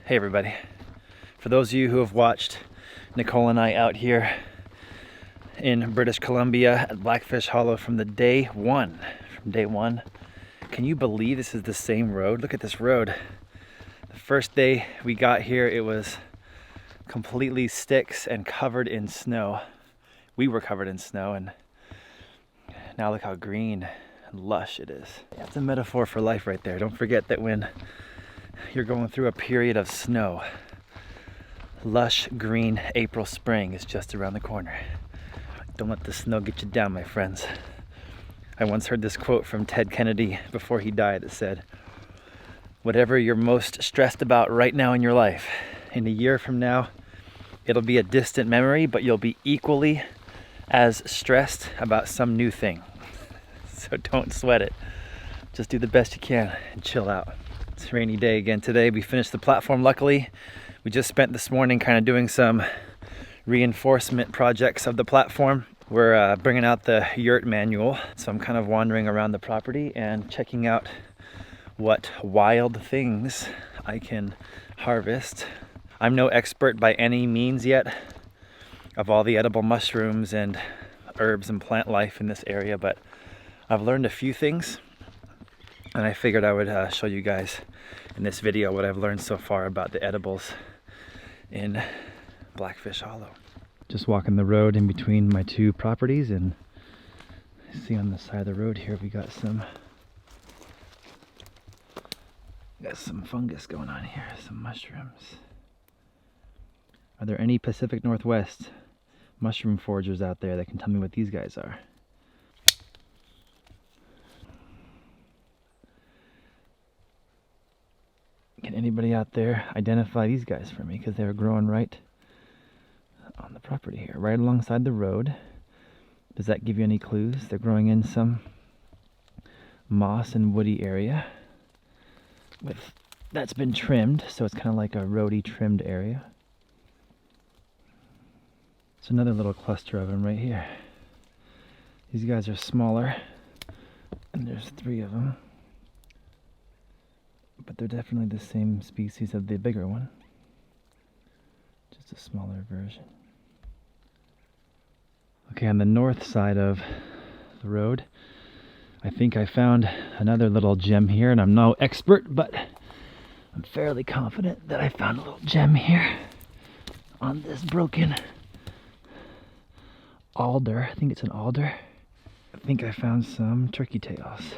Hey everybody. For those of you who have watched Nicole and I out here in British Columbia at Blackfish Hollow from day one, can you believe this is the same road? Look at this road. The first day we got here, it was completely sticks and covered in snow. We were covered in snow, and now look how green and lush it is. That's a metaphor for life right there. Don't forget that when you're going through a period of snow, lush green April spring is just around the corner. Don't let the snow get you down, my friends. I once heard this quote from Ted Kennedy before he died that said, "Whatever you're most stressed about right now in your life, in a year from now, it'll be a distant memory, but you'll be equally as stressed about some new thing." So don't sweat it. Just do the best you can and chill out. It's a rainy day again today. We finished the platform, luckily. We just spent this morning kind of doing some reinforcement projects of the platform. We're bringing out the yurt manual, so I'm kind of wandering around the property and checking out what wild things I can harvest. I'm no expert by any means yet of all the edible mushrooms and herbs and plant life in this area, but I've learned a few things, and I figured I would show you guys in this video what I've learned so far about the edibles in Blackfish Hollow. Just walking the road in between my two properties, and see on the side of the road here we got some fungus going on here, some mushrooms. Are there any Pacific Northwest mushroom foragers out there that can tell me what these guys are? Can anybody out there identify these guys for me? Because they were growing right on the property here, right alongside the road. Does that give you any clues? They're growing in some moss and woody area. That's been trimmed, so it's kind of like a roady trimmed area. It's another little cluster of them right here. These guys are smaller, and there's 3 of them. But they're definitely the same species of the bigger one. Just a smaller version. Okay, on the north side of the road, I think I found another little gem here, and I'm no expert, but I'm fairly confident that I found a little gem here on this broken alder. I think it's an alder. I think I found some turkey tails.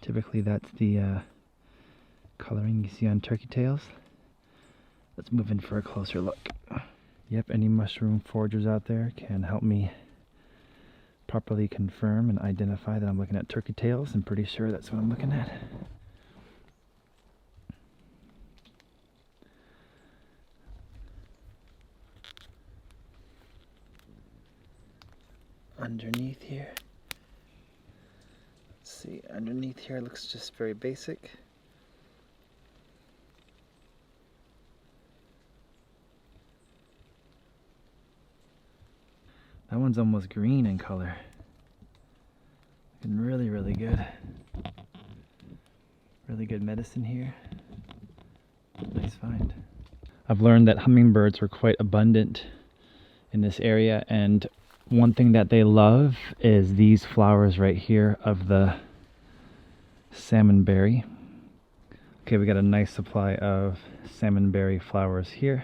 Typically that's the coloring you see on turkey tails. Let's move in for a closer look. Yep, any mushroom foragers out there can help me properly confirm and identify that I'm looking at turkey tails. I'm pretty sure that's what I'm looking at. Underneath here. See, underneath here looks just very basic. That one's almost green in color. Looking really, really good. Really good medicine here. Nice find. I've learned that hummingbirds were quite abundant in this area, and one thing that they love is these flowers right here of the salmonberry. Okay, we got a nice supply of salmonberry flowers here.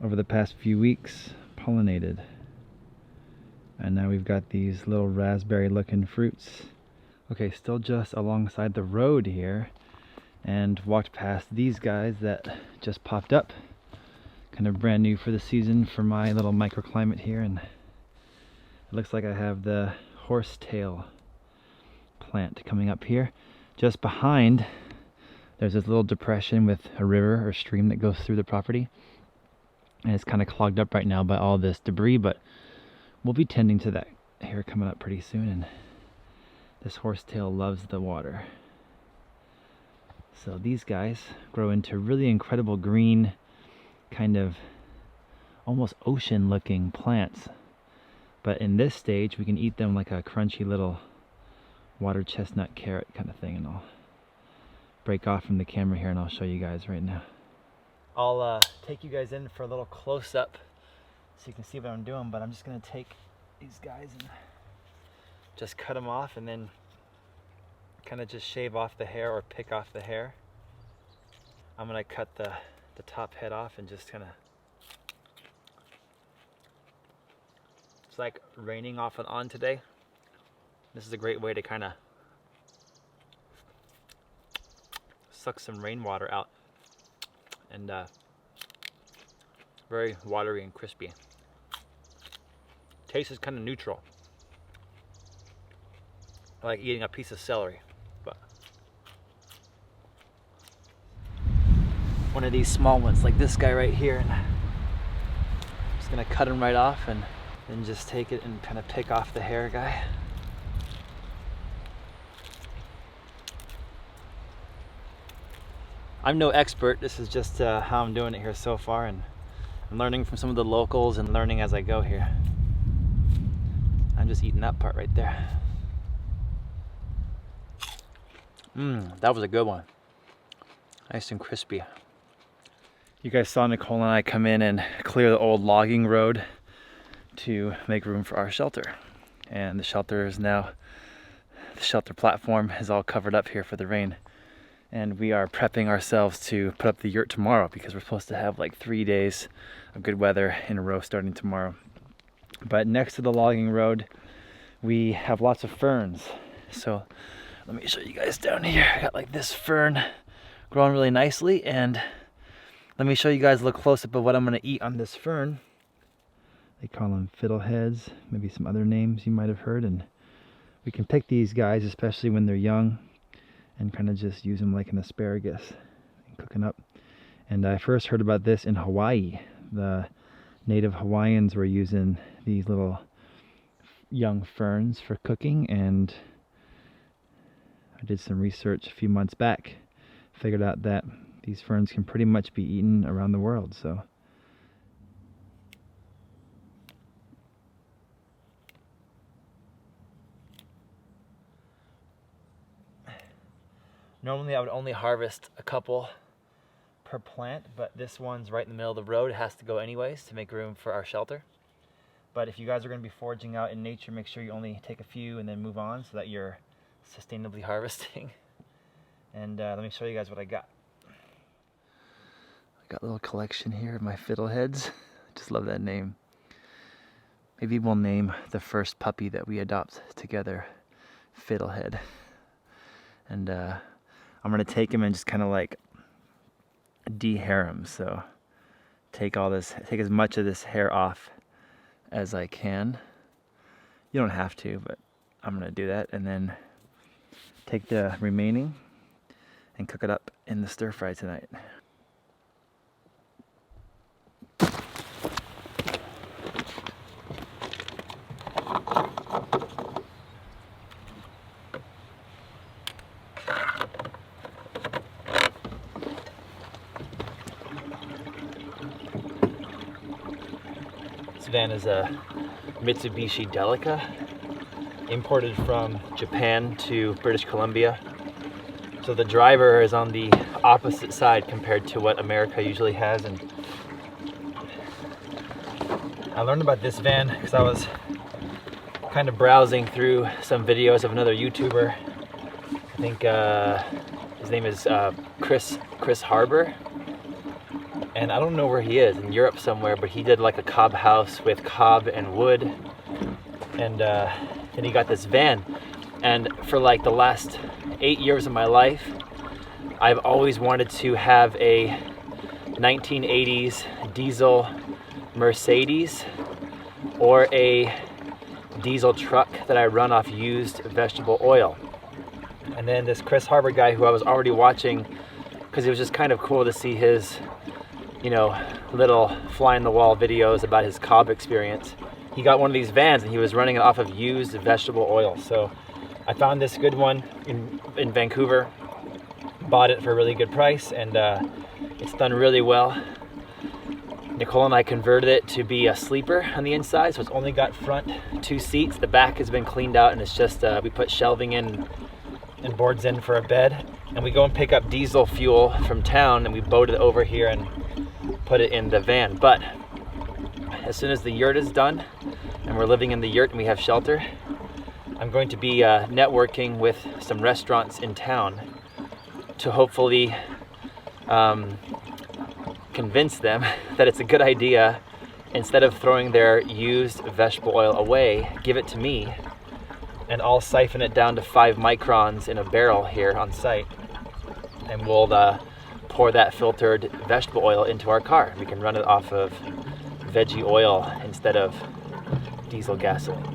Over the past few weeks, pollinated. And now we've got these little raspberry looking fruits. Okay, still just alongside the road here, and walked past these guys that just popped up. Kind of brand new for the season for my little microclimate here, and it looks like I have the horsetail plant coming up here. Just behind, there's this little depression with a river or stream that goes through the property, and it's kind of clogged up right now by all this debris, but we'll be tending to that here coming up pretty soon. And this horsetail loves the water, so these guys grow into really incredible green, kind of almost ocean looking plants, but in this stage we can eat them like a crunchy little water chestnut carrot kind of thing, and I'll break off from the camera here and I'll show you guys right now. I'll take you guys in for a little close-up so you can see what I'm doing, but I'm just gonna take these guys and just cut them off and then kind of just shave off the hair or pick off the hair. I'm gonna cut the top head off and just kind of, it's like raining off and on today. This is a great way to kind of suck some rainwater out, and very watery and crispy. Taste is kind of neutral. I like eating a piece of celery, but one of these small ones like this guy right here, and I'm just gonna cut him right off and then just take it and kind of pick off the hair guy. I'm no expert, this is just how I'm doing it here so far, and I'm learning from some of the locals and learning as I go here. I'm just eating that part right there. That was a good one. Nice and crispy. You guys saw Nicole and I come in and clear the old logging road to make room for our shelter. And the shelter is now, the shelter platform is all covered up here for the rain. And we are prepping ourselves to put up the yurt tomorrow because we're supposed to have like 3 days of good weather in a row starting tomorrow. But next to the logging road, we have lots of ferns. So let me show you guys down here. I got like this fern growing really nicely, and let me show you guys a little close up of what I'm gonna eat on this fern. They call them fiddleheads, maybe some other names you might have heard, and we can pick these guys, especially when they're young, and kind of just use them like an asparagus and cooking up. And I first heard about this in Hawaii. The native Hawaiians were using these little young ferns for cooking, and I did some research a few months back, figured out that these ferns can pretty much be eaten around the world. So normally I would only harvest a couple per plant, but this one's right in the middle of the road. It has to go anyways to make room for our shelter. But if you guys are going to be foraging out in nature, make sure you only take a few and then move on so that you're sustainably harvesting. And let me show you guys what I got. I got a little collection here of my fiddleheads. I just love that name. Maybe we'll name the first puppy that we adopt together Fiddlehead. And I'm gonna take him and just kind of like de-hair him. So take as much of this hair off as I can. You don't have to, but I'm gonna do that, and then take the remaining and cook it up in the stir fry tonight. This van is a Mitsubishi Delica, imported from Japan to British Columbia. So the driver is on the opposite side compared to what America usually has. And I learned about this van because I was kind of browsing through some videos of another YouTuber. I think his name is Chris Harbor. And I don't know where he is, in Europe somewhere, but he did like a cob house with cob and wood. And then he got this van. And for like the last 8 years of my life, I've always wanted to have a 1980s diesel Mercedes or a diesel truck that I run off used vegetable oil. And then this Chris Harbor guy, who I was already watching because it was just kind of cool to see his, you know, little fly-in-the-wall videos about his cob experience. He got one of these vans and he was running it off of used vegetable oil. So I found this good one in Vancouver, bought it for a really good price, and it's done really well. Nicole and I converted it to be a sleeper on the inside, so it's only got front 2 seats. The back has been cleaned out, and it's just we put shelving in and boards in for a bed. And we go and pick up diesel fuel from town, and we boat it over here and put it in the van. But as soon as the yurt is done and we're living in the yurt and we have shelter, I'm going to be networking with some restaurants in town to hopefully convince them that it's a good idea, instead of throwing their used vegetable oil away, give it to me, and I'll siphon it down to 5 microns in a barrel here on site, and we'll pour that filtered vegetable oil into our car. We can run it off of veggie oil instead of diesel gasoline.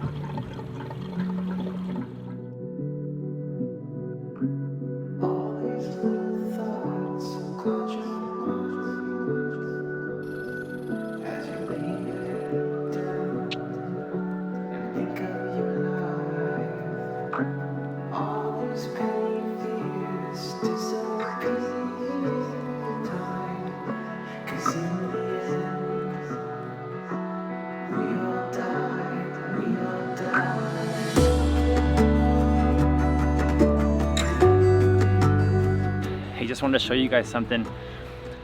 Just wanted to show you guys something.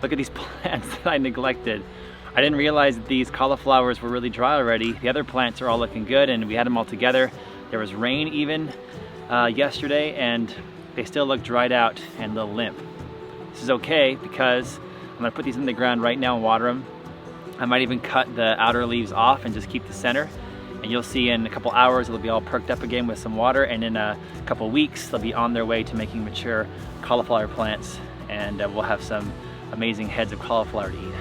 Look at these plants that I neglected. I didn't realize that these cauliflowers were really dry already. The other plants are all looking good, and we had them all together. There was rain even yesterday, and they still look dried out and a little limp. This is okay because I'm gonna put these in the ground right now and water them. I might even cut the outer leaves off and just keep the center. And you'll see in a couple hours it'll be all perked up again with some water, and in a couple weeks they'll be on their way to making mature cauliflower plants, and we'll have some amazing heads of cauliflower to eat.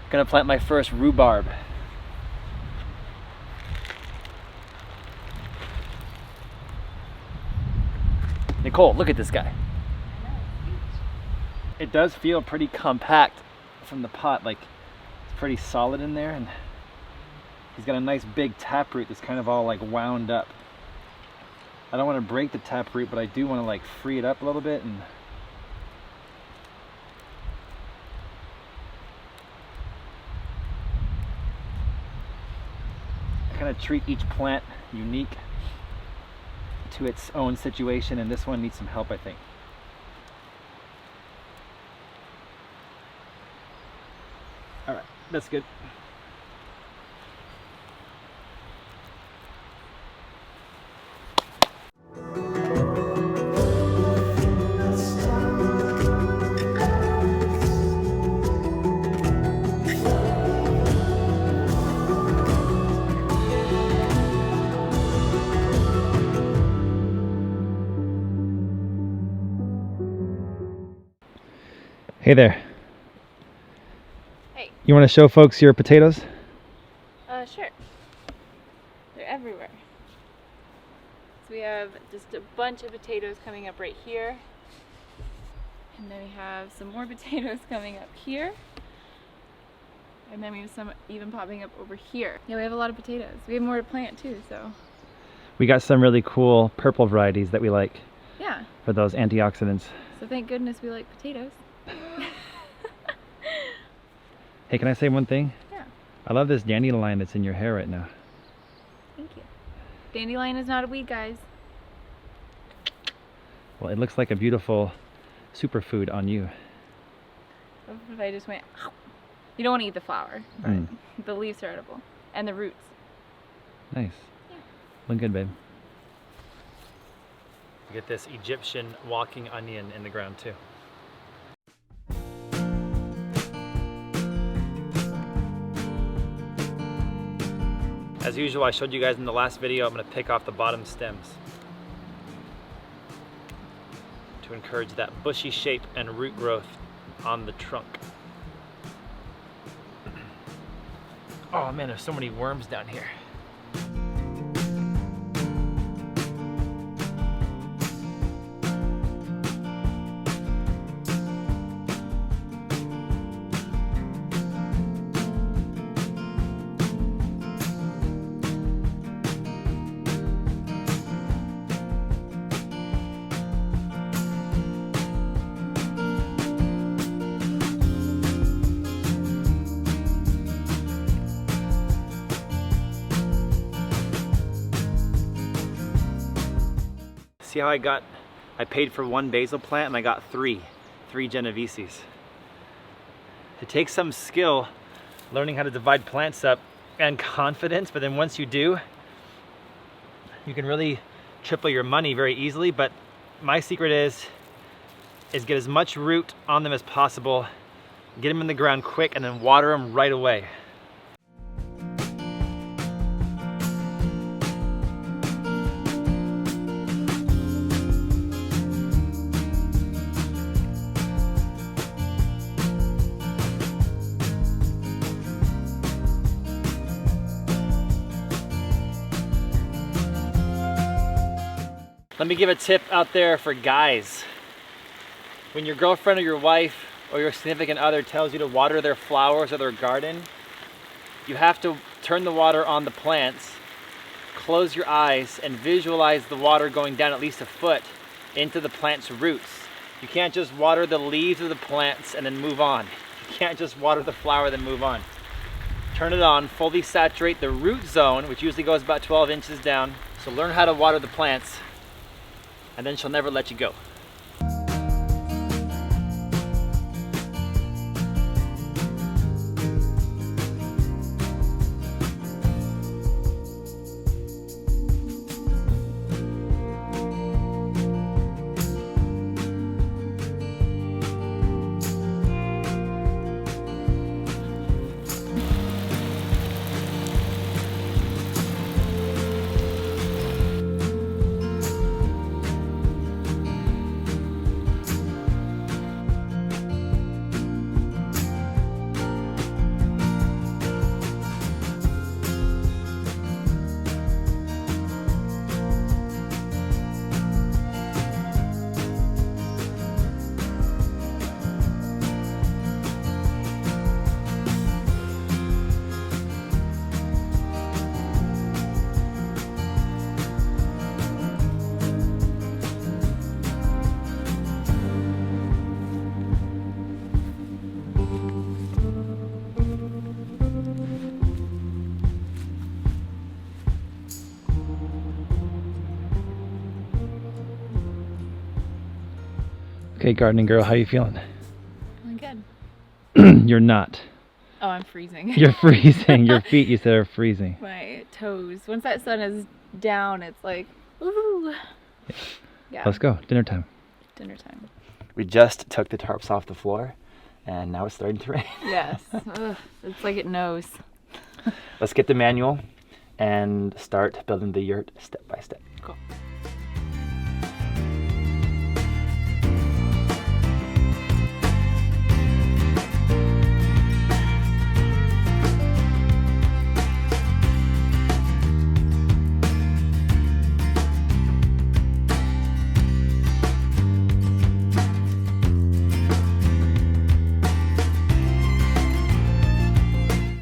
Gonna plant my first rhubarb. Nicole, look at this guy. It does feel pretty compact from the pot, like it's pretty solid in there, and he's got a nice big taproot that's kind of all like wound up. I don't want to break the taproot, but I do want to like free it up a little bit, and kind of treat each plant unique to its own situation, and this one needs some help, I think. All right, that's good. Hey there. Hey. You want to show folks your potatoes? Sure. They're everywhere. So we have just a bunch of potatoes coming up right here. And then we have some more potatoes coming up here. And then we have some even popping up over here. Yeah, we have a lot of potatoes. We have more to plant too, so. We got some really cool purple varieties that we like. Yeah. For those antioxidants. So thank goodness we like potatoes. Hey, can I say one thing? Yeah. I love this dandelion that's in your hair right now. Thank you. Dandelion is not a weed, guys. Well, it looks like a beautiful superfood on you. What if I just went, ow? You don't want to eat the flower, but the leaves are edible. And the roots. Nice. Yeah. Look good, babe. Get this Egyptian walking onion in the ground too. As usual, I showed you guys in the last video, I'm going to pick off the bottom stems to encourage that bushy shape and root growth on the trunk. Oh man, there's so many worms down here. See how I paid for one basil plant and I got three Genoveses. It takes some skill learning how to divide plants up and confidence, but then once you do, you can really triple your money very easily. But my secret is get as much root on them as possible, get them in the ground quick, and then water them right away. Let me give a tip out there for guys. When your girlfriend or your wife or your significant other tells you to water their flowers or their garden, you have to turn the water on the plants, close your eyes, and visualize the water going down at least a foot into the plant's roots. You can't just water the leaves of the plants and then move on. You can't just water the flower then move on. Turn it on, fully saturate the root zone, which usually goes about 12 inches down. So learn how to water the plants, and then she'll never let you go. Okay, gardening girl, how you feeling? Feeling good. You're not. Oh, I'm freezing. You're freezing. Your feet, you said, are freezing. My toes. Once that sun is down, it's like, ooh. Yeah. Let's go. Dinner time. Dinner time. We just took the tarps off the floor, and now it's starting to rain. Yes. Ugh, it's like it knows. Let's get the manual and start building the yurt step by step. Cool.